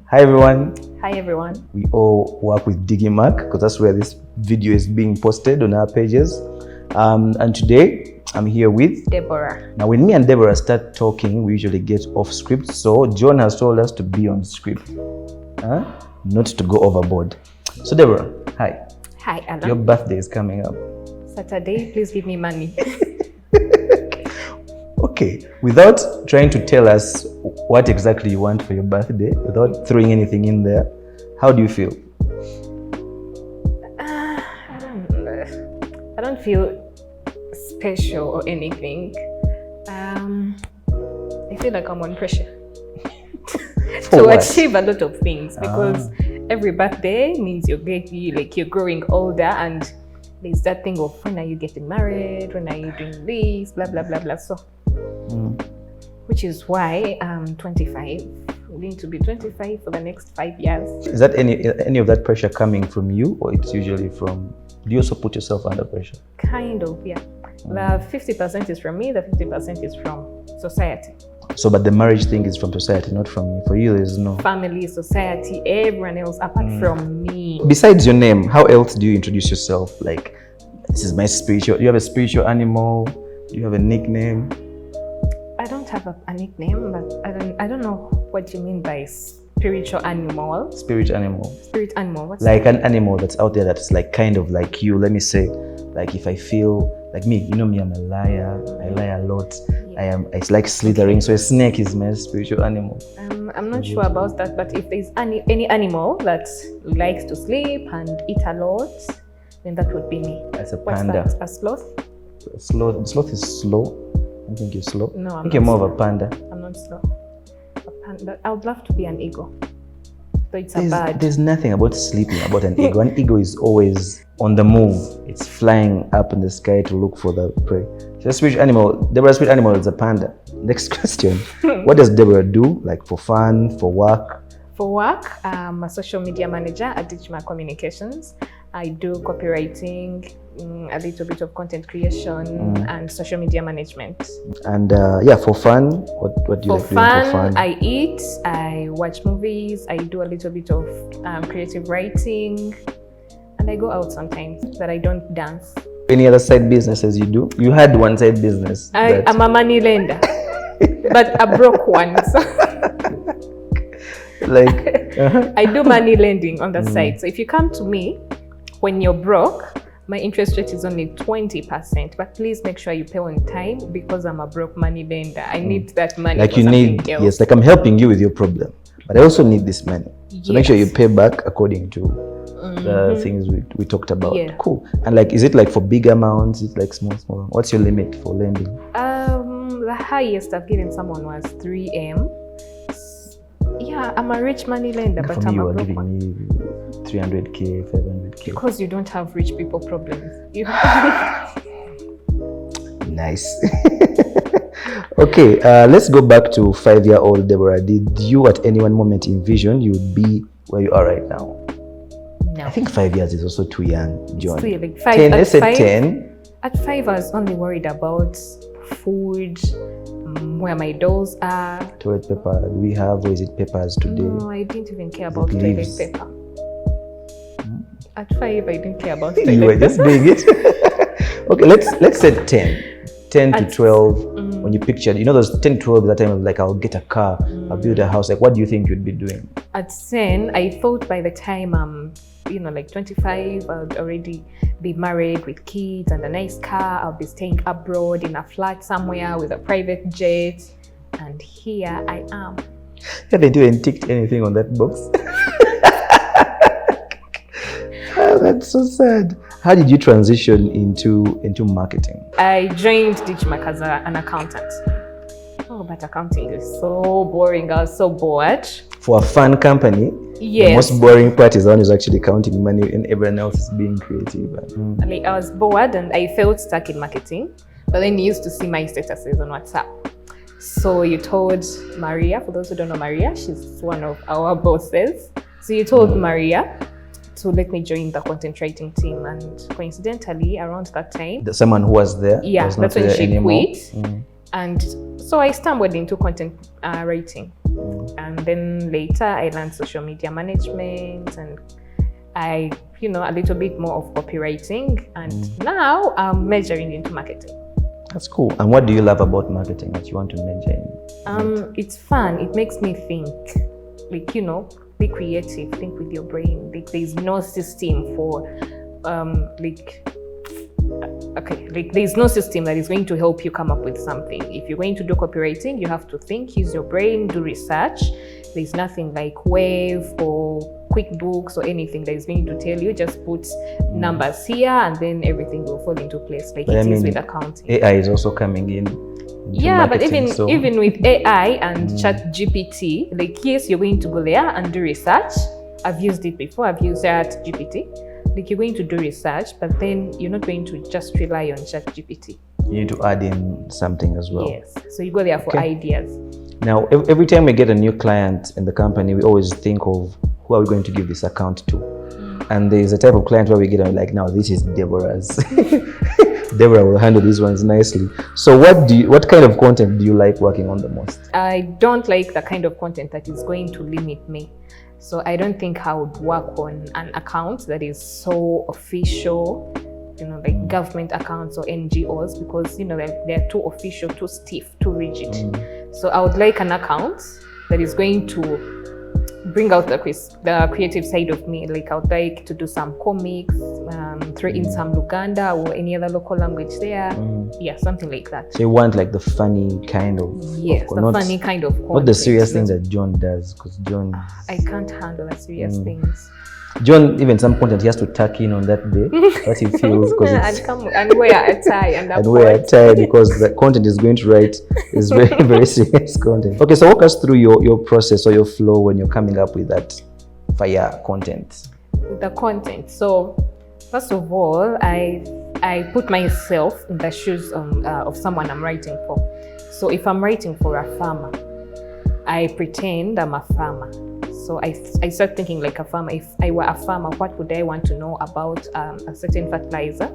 Hi everyone. Hi everyone. We all work with Digimark because that's where this video is being posted on our pages. And today I'm here with Deborah. Now when me and Deborah start talking, we usually get off script. So John has told us to be on script, not to go overboard. So Deborah, hi. Hi Alan. Your birthday is coming up. Saturday, please give me money. Okay, without trying to tell us what exactly you want for your birthday, without throwing anything in there, how do you feel? I don't feel special or anything. I feel like I'm on pressure to achieve a lot of things because every birthday means you're growing older, and there's that thing of when are you getting married, when are you doing this, blah blah blah blah. So which is why I'm 25. I'm going to be 25 for the next 5 years. Is that any of that pressure coming from you, or it's usually from, do you also put yourself under pressure? Kind of, yeah. The 50% is from me, the 50% is from society. So, but the marriage thing is from society, not from you. For you, there's no family, society, everyone else apart from me. Besides your name, how else do you introduce yourself? Like, this is my spiritual. Do you have a spiritual animal? Do you have a nickname? I don't have a nickname, but I don't know what you mean by spiritual animal. Spirit animal. Spirit animal. What's like an animal that's out there that's like kind of like you. Let me say, like if I feel like me, you know me, I'm a liar. I lie a lot. Yeah. It's like slithering. So a snake is my spiritual animal. I'm not sure about that, but if there's any animal that likes to sleep and eat a lot, then that would be me. That's a panda. What's that? A sloth? Sloth is slow. I think you're slow. No, I think you're more of a panda. I'm not slow. A panda. I would love to be an eagle. So it's a bird. There's nothing about sleeping about an eagle. An eagle is always on the move. It's flying up in the sky to look for the prey. So a spirit animal, Deborah's spirit animal is a panda. Next question. What does Deborah do? Like for fun, for work? For work, I'm a social media manager at Digimark Communications. I do copywriting, a little bit of content creation, and social media management. And for fun, what do you like doing for fun? I eat, I watch movies, I do a little bit of creative writing, and I go out sometimes, but I don't dance. Any other side businesses you do? You had one side business. I'm a money lender, but a broke one. So like I do money lending on the side. So if you come to me when you're broke, my interest rate is only 20%, but please make sure you pay on time because I'm a broke money lender. I need that money. Like for you need, else. yes, like I'm helping you with your problem, but I also need this money. So make sure you pay back according to the things we talked about. Yeah. Cool. And like, is it like for big amounts? It's like small. What's your limit for lending? The highest I've given someone was 3M. Yeah, I'm a rich money lender, but for me, I'm you a are broke giving one. me 300k, 500k. Because you don't have rich people problems. Nice. Okay, let's go back to 5-year-old Deborah. Did you at any one moment envision you would be where you are right now? No. I think 5 years is also too young, John. So like 10, let's say 10. At 5, I was only worried about food, where my dolls are. Toilet paper, do we have, or is it papers today? No, I didn't even care about toilet paper. At 5, I didn't care about toilet paper. You were just doing it. Okay, let's say 10 to 12. When you pictured, you know, those 10 to 12 that time of like, I'll get a car, I'll build a house. Like, what do you think you'd be doing? At 10, I thought by the time I'm, like 25, I'll already be married with kids and a nice car. I'll be staying abroad in a flat somewhere with a private jet. And here I am. Haven't you even ticked anything on that box? Oh, that's so sad. How did you transition into marketing? I joined Digimark as an accountant. Oh, but accounting is so boring. I was so bored. For a fun company, yes. The most boring part is the one who's actually counting money and everyone else is being creative. I was bored and I felt stuck in marketing. But then you used to see my statuses on WhatsApp. So you told Maria, for those who don't know Maria, she's one of our bosses. So you told Maria to let me join the content writing team, and coincidentally around that time, someone who was there, that's when she quit. And so I stumbled into content writing, and then later I learned social media management, and I, a little bit more of copywriting, and now I'm majoring into marketing. That's cool. And what do you love about marketing that you want to major in? It's fun. It makes me think, be creative, think with your brain. Like, there's no system for, there's no system that is going to help you come up with something. If you're going to do copywriting, you have to think, use your brain, do research. There's nothing like Wave or QuickBooks or anything that is going to tell you, just put numbers here and then everything will fall into place, like it is with accounting. AI is also coming in. Yeah, but even with AI and ChatGPT, like, yes, you're going to go there and do research. I've used it before. I've used ChatGPT. Like, you're going to do research, but then you're not going to just rely on ChatGPT. You need to add in something as well. Yes. So you go there for ideas. Now, every time we get a new client in the company, we always think of who are we going to give this account to. And there's a type of client where we get like, now this is Deborah's. Deborah will handle these ones nicely. So what kind of content do you like working on the most? I don't like the kind of content that is going to limit me. So I don't think I would work on an account that is so official, like government accounts or NGOs, because they're too official, too stiff, too rigid. So I would like an account that is going to bring out the creative side of me. Like, I would like to do some comics, throw in some Luganda or any other local language there. Yeah, something like that. So you want like the funny kind of... Yes, the funny kind of content. Not the serious thing that John does, because John... I can't handle the serious things. John, even some content he has to tuck in on that day, what he feels, because and wear a tie and wear a tie, because the content is going to write is very, very serious content. Okay, so walk us through your process or your flow when you're coming up with that fire content. The content. So first of all, I put myself in the shoes of someone I'm writing for. So if I'm writing for a farmer, I pretend I'm a farmer. So I start thinking like a farmer. If I were a farmer, what would I want to know about a certain fertilizer?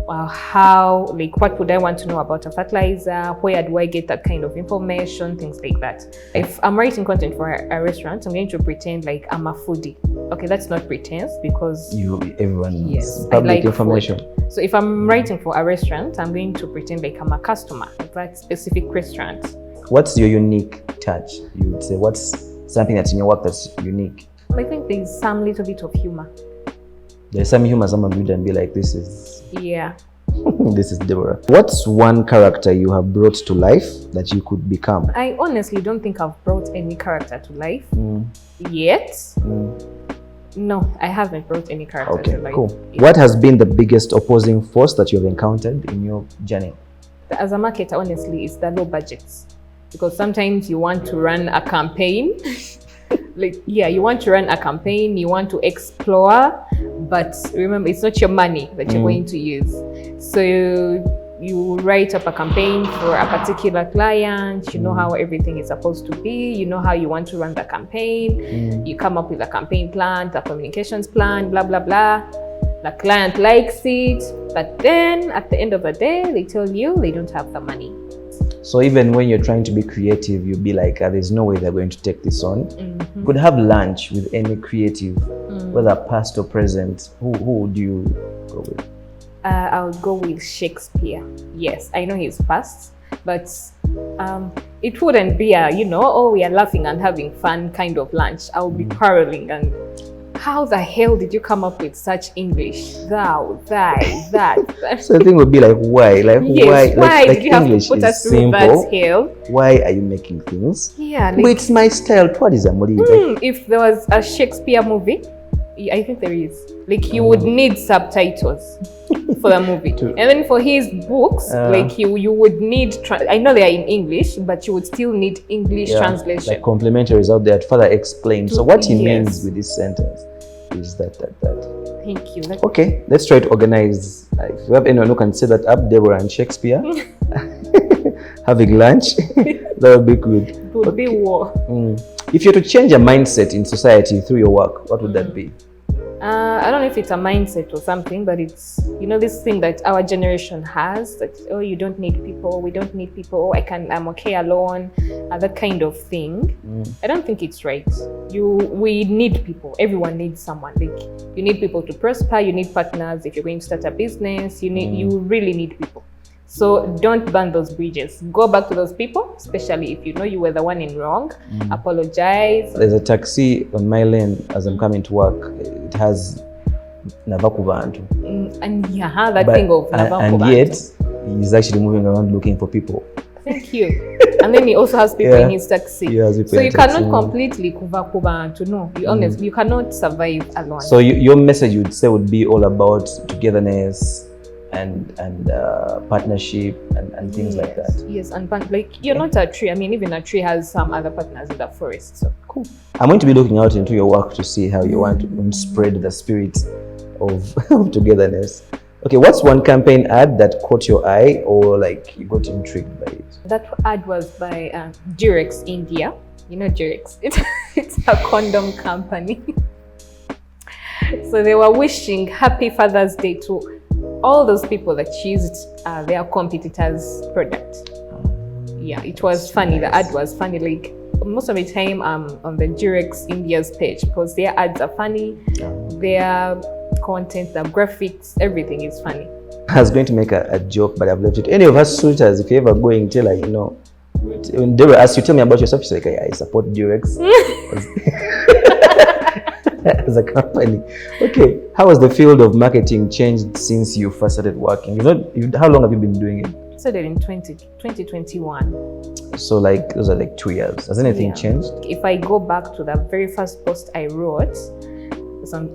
What would I want to know about a fertilizer? Where do I get that kind of information? Things like that. If I'm writing content for a restaurant, I'm going to pretend like I'm a foodie. Okay, that's not pretense, because everyone yes, public I like information. Food. So if I'm writing for a restaurant, I'm going to pretend like I'm a customer of that specific restaurant. What's your unique touch? You would say, what's something that's in your work that's unique? I think there's some little bit of humor. There's some humor someone read and be like, this is... Yeah. This is Deborah. What's one character you have brought to life that you could become? I honestly don't think I've brought any character to life yet. No, I haven't brought any character to life. Cool. Yeah. What has been the biggest opposing force that you've encountered in your journey? As a marketer, honestly, it's the low budgets. Because sometimes you want to run a campaign. You want to run a campaign, you want to explore, but remember, it's not your money that you're going to use. So you write up a campaign for a particular client, you know how everything is supposed to be, you know how you want to run the campaign, you come up with a campaign plan, the communications plan, blah, blah, blah. The client likes it, but then at the end of the day, they tell you they don't have the money. So even when you're trying to be creative, you'll be like, there's no way they're going to take this on. You could have lunch with any creative, whether past or present. Who would you go with? I would go with Shakespeare. Yes, I know he's past, but it wouldn't be a, we are laughing and having fun kind of lunch. I would be quarreling and, how the hell did you come up with such English? Thou, thy, that. So the thing would be like, why? Like, yes, why did you English have to put us through simple. that hell? Why are you making things? Yeah. But it's my style. What is that? If there was a Shakespeare movie, I think there is. Like, you would need subtitles for the movie. And then for his books, you would need, I know they are in English, but you would still need English translation. Like complementaries out there to further explain. So what he means with this sentence is that. Thank you. Okay, let's try to organize. If you have anyone who can set that up, Deborah and Shakespeare, having lunch, that would be good. It would be war. If you're to change a mindset in society through your work, what would that be? I don't know if it's a mindset or something, but it's, this thing that our generation has, that, oh, you don't need people, we don't need people, I'm okay alone, that kind of thing. I don't think it's right. We need people. Everyone needs someone. Like, you need people to prosper, you need partners. If you're going to start a business, you really need people. So don't burn those bridges. Go back to those people, especially if you know you were the one in wrong. Apologize. There's a taxi on my lane as I'm coming to work. It has Navakubantu. And that thing of Navakubantu. And yet, he's actually moving around looking for people. Thank you. And then he also has people in his taxi. So you cannot completely cover Kubantu. No, you cannot survive alone. So your message, you would say, would be all about togetherness and partnership and things like that. Yes, and like, you're not a tree. I mean, even a tree has some other partners in the forest. So cool. I'm going to be looking out into your work to see how you want to spread the spirit of togetherness. Okay, what's one campaign ad that caught your eye or like you got intrigued by it? That ad was by Durex India. You know Durex. It's a condom company. So they were wishing Happy Father's Day to all those people that used their competitors' product. Yeah, it was funny. The ad was funny. Like, most of the time on the Durex India's page, because their ads are funny, their content, the graphics, everything is funny. I was going to make a joke, but I've left it. Any of us suitors, if you're ever going, tell her, when Deborah asks you, tell me about yourself, she's like, I support Durex as a company. Okay, how has the field of marketing changed since you first started working? How long have you been doing it? I started in 2021. So like, those are like 2 years. Has anything changed? If I go back to the very first post I wrote,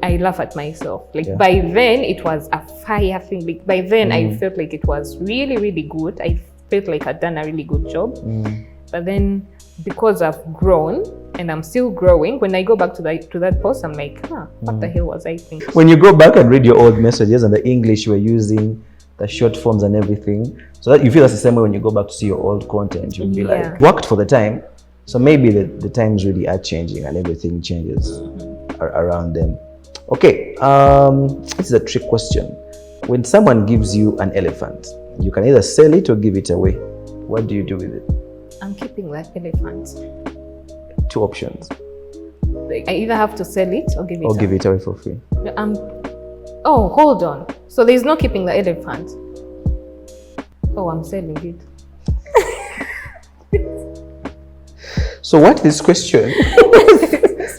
I laugh at myself. Like, by then it was a fire thing. Like, by then I felt like it was really, really good. I felt like I'd done a really good job. But then, because I've grown and I'm still growing, when I go back to that post, I'm like, what the hell was I thinking? When you go back and read your old messages and the English you were using, the short forms and everything, so that you feel that's the same way when you go back to see your old content, you'll be like, worked for the time. So maybe the times really are changing and everything changes around them. Okay, this is a trick question. When someone gives you an elephant, you can either sell it or give it away. What do you do with it? I'm keeping that elephant. 2 options. Like, I either have to sell it or give it away. Or give it away for free. Oh, hold on. So there's no keeping the elephant. Oh, I'm selling it. So what this question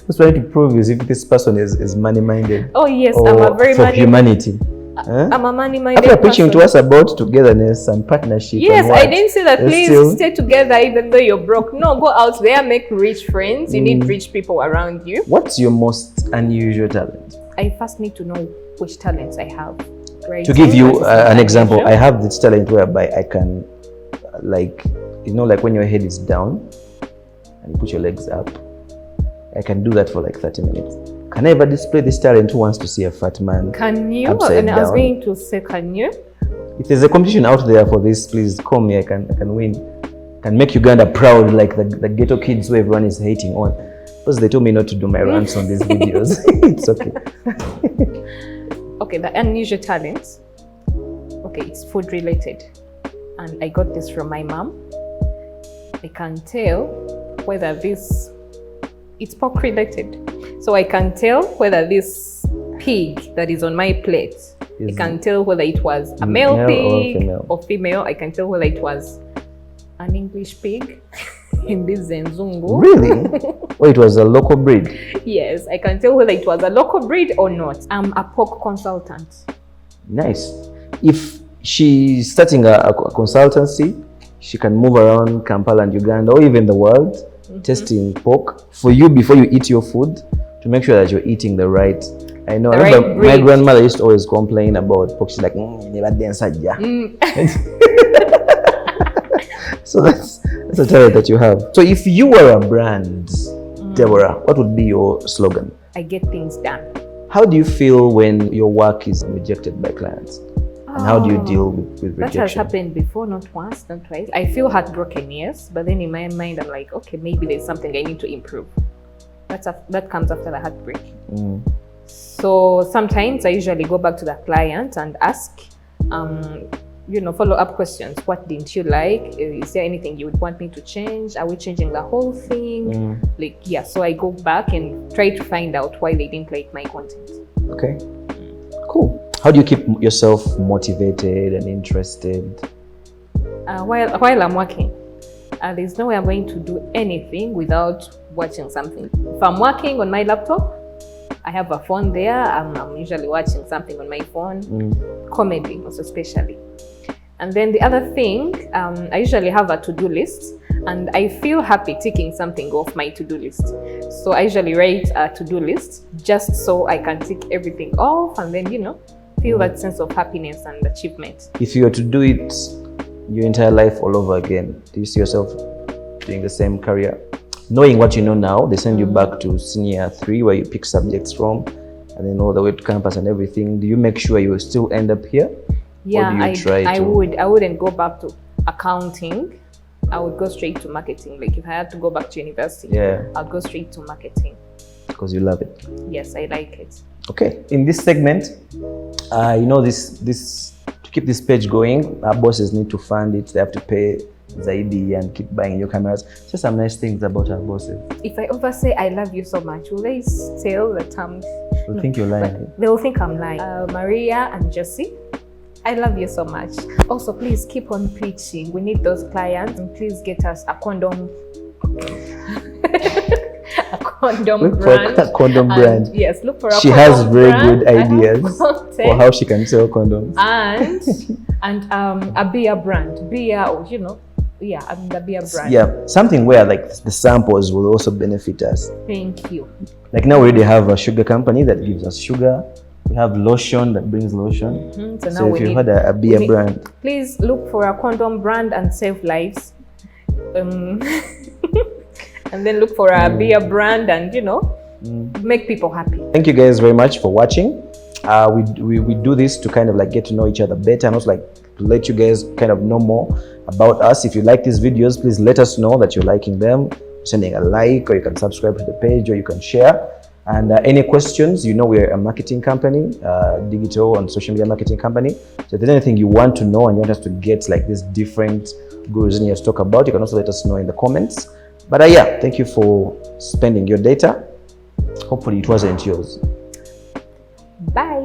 was trying to prove is if this person is money-minded. Oh yes, I'm a very for humanity. I'm a money-minded After preaching to us about togetherness and partnership. Yes, I didn't say that please stay together even though you're broke. No, go out there, make rich friends. You need rich people around you. What's your most unusual talent? I first need to know which talents I have. Right? To give you an example, I have this talent whereby I can, like when your head is down and you put your legs up, I can do that for like 30 minutes. Can I ever display this talent? Who wants to see a fat man? Can you? And I was going to say, can you? If there's a competition out there for this, please call me. I can win. Can make Uganda proud, like the ghetto kids who everyone is hating on. Because they told me not to do my rants on these videos. It's okay. Okay, the unusual talents. Okay, it's food related. And I got this from my mom. I can tell whether it's pork related. So I can tell whether this pig that is on my plate, I can tell whether it was a male pig or female. I can tell whether it was an English pig in this Zenzungu. Really? Oh, it was a local breed? Yes, I can tell whether it was a local breed or not. I'm a pork consultant. Nice. If she's starting a consultancy, she can move around Kampala and Uganda or even the world, testing pork for you before you eat your food to make sure that you're eating the right. I know. My grandmother used to always complain about pork. She's like, never dance. So that's a talent that you have. So if you were a brand, Deborah, what would be your slogan? I get things done. How do you feel when your work is rejected by clients? And how do you deal with rejection? That has happened before, not once, not twice. I feel heartbroken, yes, but then in my mind, I'm like, okay, maybe there's something I need to improve. That comes after the heartbreak. So sometimes I usually go back to the client and ask, follow-up questions. What didn't you like? Is there anything you would want me to change? Are we changing the whole thing? So I go back and try to find out why they didn't like my content. Okay, cool. How do you keep yourself motivated and interested? While I'm working, there's no way I'm going to do anything without watching something. If I'm working on my laptop, I have a phone there. I'm usually watching something on my phone, comedy most especially. And then the other thing, I usually have a to-do list, and I feel happy ticking something off my to-do list. So I usually write a to-do list just so I can tick everything off and then, feel that sense of happiness and achievement. If you were to do it your entire life all over again, do you see yourself doing the same career? Knowing what you know now, they send you back to senior 3 where you pick subjects from, and then all the way to campus and everything. Do you make sure you will still end up here? Yeah, I wouldn't go back to accounting. I would go straight to marketing. Like if I had to go back to university, I'd go straight to marketing. Because you love it. Yes, I like it. Okay, in this segment, this to keep this page going, our bosses need to fund it. They have to pay Zaidi and keep buying new cameras. Say some nice things about our bosses. If I ever say I love you so much, will they steal the term? They'll think you're lying. They'll think I'm lying. Maria and Jessie, I love you so much. Also, please keep on preaching. We need those clients, and please get us a condom. A condom brand. For a condom brand. Yes, look for a She condom has very brand. good ideas for how she can sell condoms. And a beer brand. Beer, the beer brand. Yeah, something where like the samples will also benefit us. Thank you. Like now we already have a sugar company that gives us sugar. We have lotion that brings lotion. So if you had a beer brand, please look for a condom brand and save lives. And then look for a beer brand and make people happy. Thank you guys very much for watching. We do this to kind of like get to know each other better, and also like to let you guys kind of know more about us. If you like these videos, please let us know that you're liking them, sending a like, or you can subscribe to the page, or you can share. And any questions, we're a marketing company, digital and social media marketing company. So if there's anything you want to know and you want us to get like these different gurus in here to talk about, you can also let us know in the comments. But thank you for spending your data. Hopefully it wasn't yours. Bye.